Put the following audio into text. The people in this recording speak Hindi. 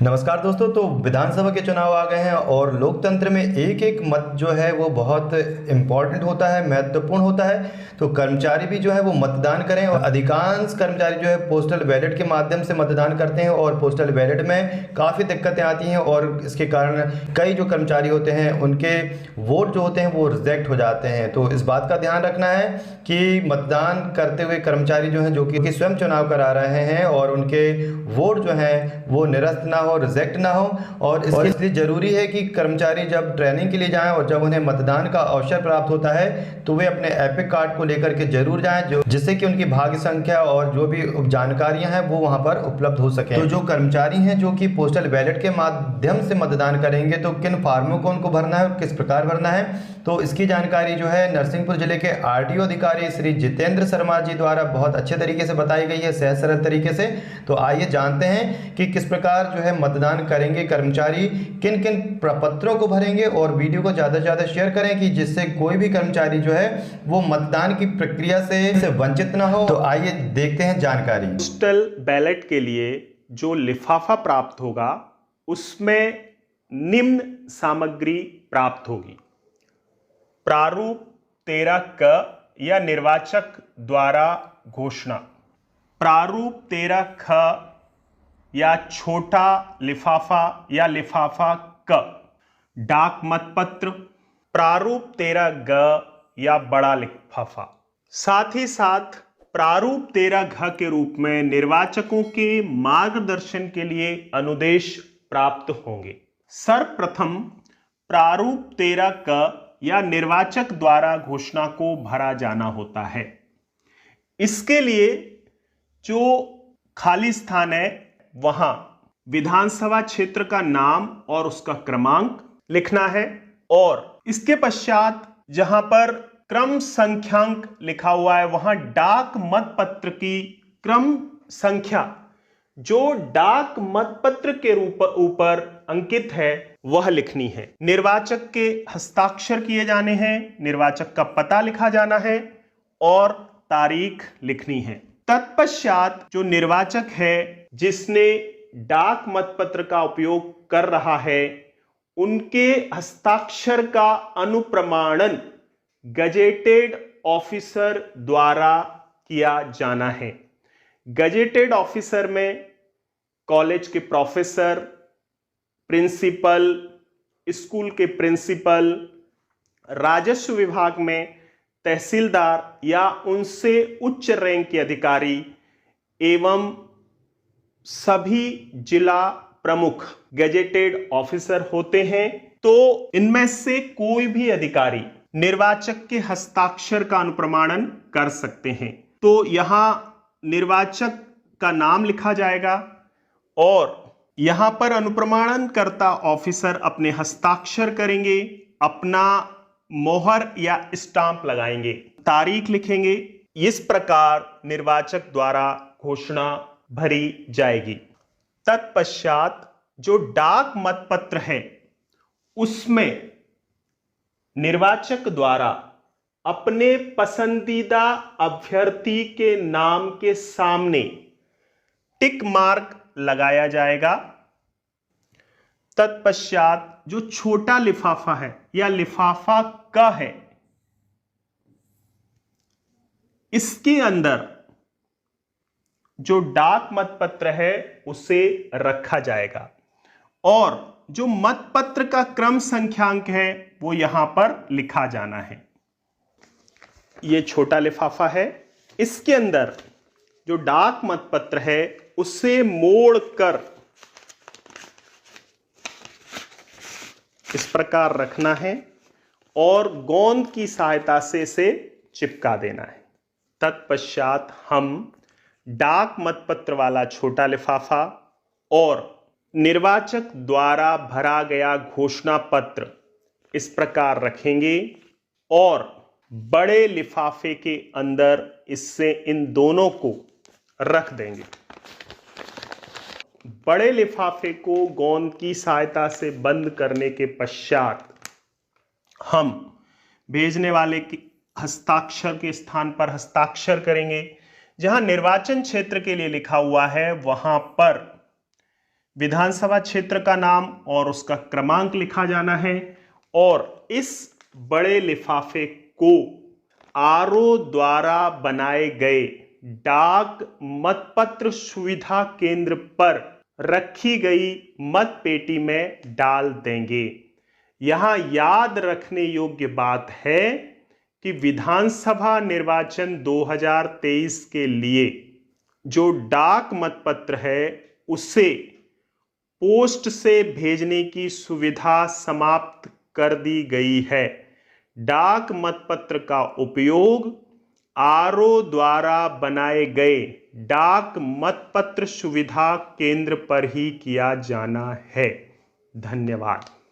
नमस्कार दोस्तों। तो विधानसभा के चुनाव आ गए हैं और लोकतंत्र में एक एक मत जो है वो बहुत इम्पॉर्टेंट होता है, महत्वपूर्ण होता है। तो कर्मचारी भी जो है वो मतदान करें, और अधिकांश कर्मचारी जो है पोस्टल बैलेट के माध्यम से मतदान करते हैं और पोस्टल बैलेट में काफ़ी दिक्कतें आती हैं और इसके कारण कई जो कर्मचारी होते हैं उनके वोट जो होते हैं वो रिजेक्ट हो जाते हैं। तो इस बात का ध्यान रखना है कि मतदान करते हुए कर्मचारी जो हैं जो कि स्वयं चुनाव करा रहे हैं और उनके वोट जो हैं वो निरस्त ना हो, रिजेक्ट ना हो। और इसलिए ज़रूरी है कि कर्मचारी जब ट्रेनिंग के लिए जाएं और जब उन्हें मतदान का अवसर प्राप्त होता है तो वे अपने एपिक कार्ड को लेकर के जरूर जाएं, जो जिससे कि उनकी भाग्य संख्या और जो भी जानकारियां हैं वो वहां पर उपलब्ध हो सके। तो जो कर्मचारी हैं जो कि पोस्टल बैलेट के माध्यम से मतदान करेंगे तो किन फार्मों को उनको भरना है और किस प्रकार भरना है, तो इसकी जानकारी जो है नरसिंहपुर जिले के आरटीओ अधिकारी श्री जितेंद्र शर्मा जी द्वारा बहुत अच्छे तरीके से बताई गई है, सहज सरल तरीके से। तो आइए जानते हैं कि किस प्रकार जो है मतदान करेंगे कर्मचारी, किन किन प्रपत्रों को भरेंगे, और वीडियो को ज़्यादा से ज़्यादा शेयर करें कि जिससे कोई भी कर्मचारी जो है वो मतदान की प्रक्रिया से वंचित ना हो। तो आइए देखते हैं जानकारी। पोस्टल बैलेट के लिए जो लिफाफा प्राप्त होगा उसमें निम्न सामग्री प्राप्त होगी। प्रारूप 13 क या निर्वाचक द्वारा घोषणा, प्रारूप 13 ख या छोटा लिफाफा या लिफाफा क, डाक मतपत्र, प्रारूप 13 ग या बड़ा लिफाफा। साथ ही साथ प्रारूप 13 घ के रूप में निर्वाचकों के मार्गदर्शन के लिए अनुदेश प्राप्त होंगे। सर्वप्रथम प्रारूप 13 क या निर्वाचक द्वारा घोषणा को भरा जाना होता है। इसके लिए जो खाली स्थान है वहां विधानसभा क्षेत्र का नाम और उसका क्रमांक लिखना है, और इसके पश्चात जहां पर क्रम संख्यांक लिखा हुआ है वहां डाक मतपत्र की क्रम संख्या जो डाक मतपत्र के ऊपर अंकित है वह लिखनी है। निर्वाचक के हस्ताक्षर किए जाने हैं, निर्वाचक का पता लिखा जाना है और तारीख लिखनी है। तत्पश्चात जो निर्वाचक है जिसने डाक मतपत्र का उपयोग कर रहा है उनके हस्ताक्षर का अनुप्रमाणन गजेटेड ऑफिसर द्वारा किया जाना है। गजेटेड ऑफिसर में कॉलेज के प्रोफेसर, प्रिंसिपल, स्कूल के प्रिंसिपल, राजस्व विभाग में तहसीलदार या उनसे उच्च रैंक के अधिकारी एवं सभी जिला प्रमुख गजेटेड ऑफिसर होते हैं। तो इनमें से कोई भी अधिकारी निर्वाचक के हस्ताक्षर का अनुप्रमाणन कर सकते हैं। तो यहां निर्वाचक का नाम लिखा जाएगा और यहां पर अनुप्रमाणन करता ऑफिसर अपने हस्ताक्षर करेंगे, अपना मोहर या स्टांप लगाएंगे, तारीख लिखेंगे। इस प्रकार निर्वाचक द्वारा घोषणा भरी जाएगी। तत्पश्चात जो डाक मतपत्र है उसमें निर्वाचक द्वारा अपने पसंदीदा अभ्यर्थी के नाम के सामने टिक मार्क लगाया जाएगा। तत्पश्चात जो छोटा लिफाफा है या लिफाफा क है इसके अंदर जो डाक मतपत्र है उसे रखा जाएगा और जो मतपत्र का क्रम संख्यांक है वो यहां पर लिखा जाना है। ये छोटा लिफाफा है, इसके अंदर जो डाक मतपत्र है उसे मोड़कर इस प्रकार रखना है और गोंद की सहायता से इसे चिपका देना है। तत्पश्चात हम डाक मतपत्र वाला छोटा लिफाफा और निर्वाचक द्वारा भरा गया घोषणा पत्र इस प्रकार रखेंगे और बड़े लिफाफे के अंदर इससे इन दोनों को रख देंगे। बड़े लिफाफे को गोंद की सहायता से बंद करने के पश्चात हम भेजने वाले की हस्ताक्षर के स्थान पर हस्ताक्षर करेंगे। जहां निर्वाचन क्षेत्र के लिए लिखा हुआ है वहां पर विधानसभा क्षेत्र का नाम और उसका क्रमांक लिखा जाना है और इस बड़े लिफाफे को आरओ द्वारा बनाए गए डाक मतपत्र सुविधा केंद्र पर रखी गई मत पेटी में डाल देंगे। यहां याद रखने योग्य बात है कि विधानसभा निर्वाचन 2023 के लिए जो डाक मतपत्र है उसे पोस्ट से भेजने की सुविधा समाप्त कर दी गई है। डाक मतपत्र का उपयोग आरओ द्वारा बनाए गए डाक मतपत्र सुविधा केंद्र पर ही किया जाना है। धन्यवाद।